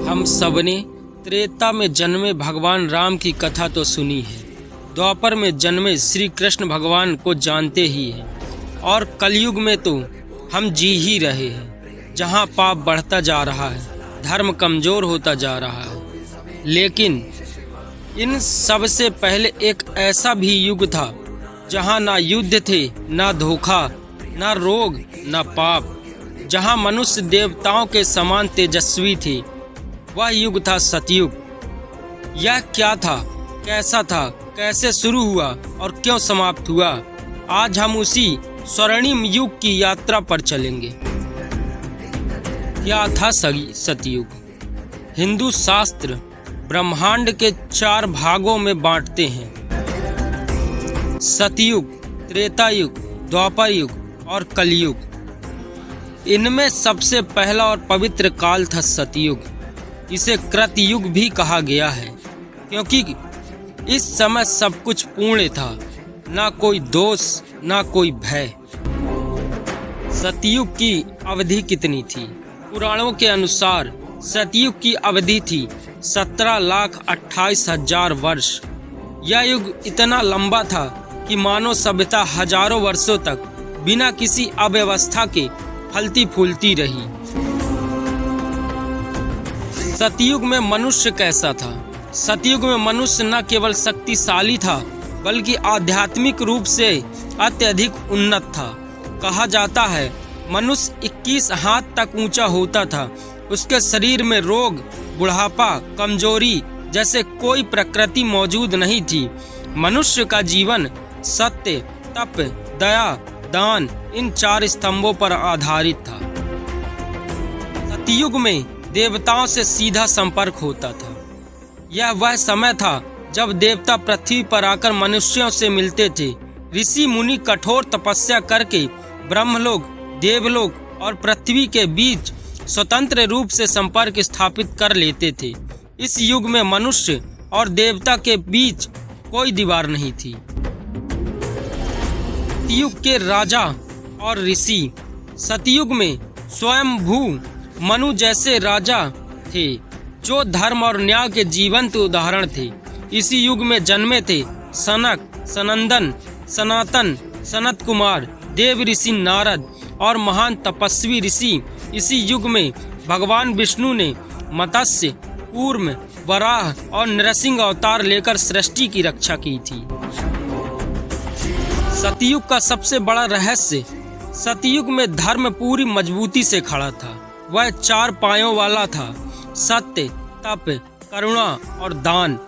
हम सबने त्रेता में जन्मे भगवान राम की कथा तो सुनी है, द्वापर में जन्मे श्री कृष्ण भगवान को जानते ही हैं, और कलयुग में तो हम जी ही रहे हैं, जहां पाप बढ़ता जा रहा है, धर्म कमजोर होता जा रहा है। लेकिन इन सब से पहले एक ऐसा भी युग था जहां ना युद्ध थे, ना धोखा, ना रोग, ना पाप, जहां मनुष्य देवताओं के समान तेजस्वी थे। वह युग था सतयुग। यह क्या था, कैसा था, कैसे शुरू हुआ और क्यों समाप्त हुआ? आज हम उसी स्वर्णिम युग की यात्रा पर चलेंगे। क्या था सतयुग? हिंदू शास्त्र ब्रह्मांड के 4 भागों में बांटते हैं: सतयुग, त्रेता युग, द्वापर युग और कलयुग। इनमें सबसे पहला और पवित्र काल था सतयुग। इसे कृतयुग भी कहा गया है, क्योंकि इस समय सब कुछ पूर्ण था, ना कोई दोष, ना कोई भय। सतयुग की अवधि कितनी थी? पुराणों के अनुसार सतयुग की अवधि थी 17,28,000 वर्ष। यह युग इतना लंबा था कि मानव सभ्यता हजारों वर्षों तक बिना किसी अव्यवस्था के फलती फूलती रही। सतयुग में मनुष्य कैसा था? सतयुग में मनुष्य न केवल शक्तिशाली था, बल्कि आध्यात्मिक रूप से अत्यधिक उन्नत था। कहा जाता है मनुष्य 21 हाथ तक ऊंचा होता था। उसके शरीर में रोग, बुढ़ापा, कमजोरी जैसे कोई प्रकृति मौजूद नहीं थी। मनुष्य का जीवन सत्य, तप, दया, दान इन 4 स्तंभों पर आधारित था। सतयुग में देवताओं से सीधा संपर्क होता था। यह वह समय था जब देवता पृथ्वी पर आकर मनुष्यों से मिलते थे। ऋषि मुनि कठोर तपस्या करके ब्रह्मलोक, देवलोक और पृथ्वी के बीच स्वतंत्र रूप से संपर्क स्थापित कर लेते थे। इस युग में मनुष्य और देवता के बीच कोई दीवार नहीं थी। सतयुग के राजा और ऋषि। सतयुग में स्वयंभू मनु जैसे राजा थे, जो धर्म और न्याय के जीवंत उदाहरण थे। इसी युग में जन्मे थे सनक, सनंदन, सनातन, सनत कुमार, देव ऋषि नारद और महान तपस्वी ऋषि। इसी युग में भगवान विष्णु ने मत्स्य, कूर्म, वराह और नरसिंह अवतार लेकर सृष्टि की रक्षा की थी। सतयुग का सबसे बड़ा रहस्य: सतयुग में धर्म पूरी मजबूती से खड़ा था। वह 4 पायों वाला था: सत्य, तप, करुणा और दान।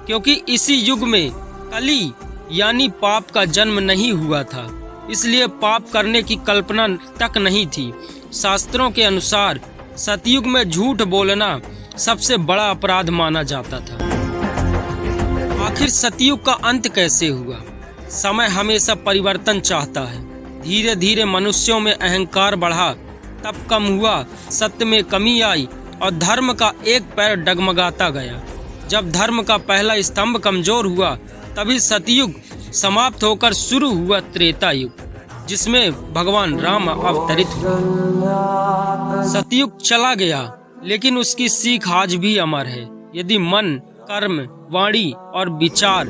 क्योंकि इसी युग में कली यानी पाप का जन्म नहीं हुआ था, इसलिए पाप करने की कल्पना तक नहीं थी। शास्त्रों के अनुसार सतयुग में झूठ बोलना सबसे बड़ा अपराध माना जाता था। आखिर सतयुग का अंत कैसे हुआ? समय हमेशा परिवर्तन चाहता है। धीरे धीरे मनुष्यों में अहंकार बढ़ा, तप कम हुआ, सत्य में कमी आई और धर्म का एक पैर डगमगाता गया। जब धर्म का पहला स्तंभ कमजोर हुआ, तभी सतयुग समाप्त होकर शुरू हुआ त्रेता युग, जिसमें भगवान राम अवतरित हुए। सतयुग चला गया, लेकिन उसकी सीख आज भी अमर है। यदि मन, कर्म, वाणी और विचार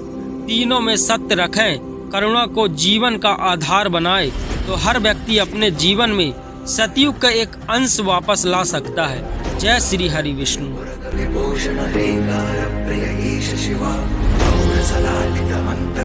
तीनों में सत्य रखें, करुणा को जीवन का आधार बनाए, तो हर व्यक्ति अपने जीवन में सतयुग का एक अंश वापस ला सकता है। जय श्री हरि विष्णु।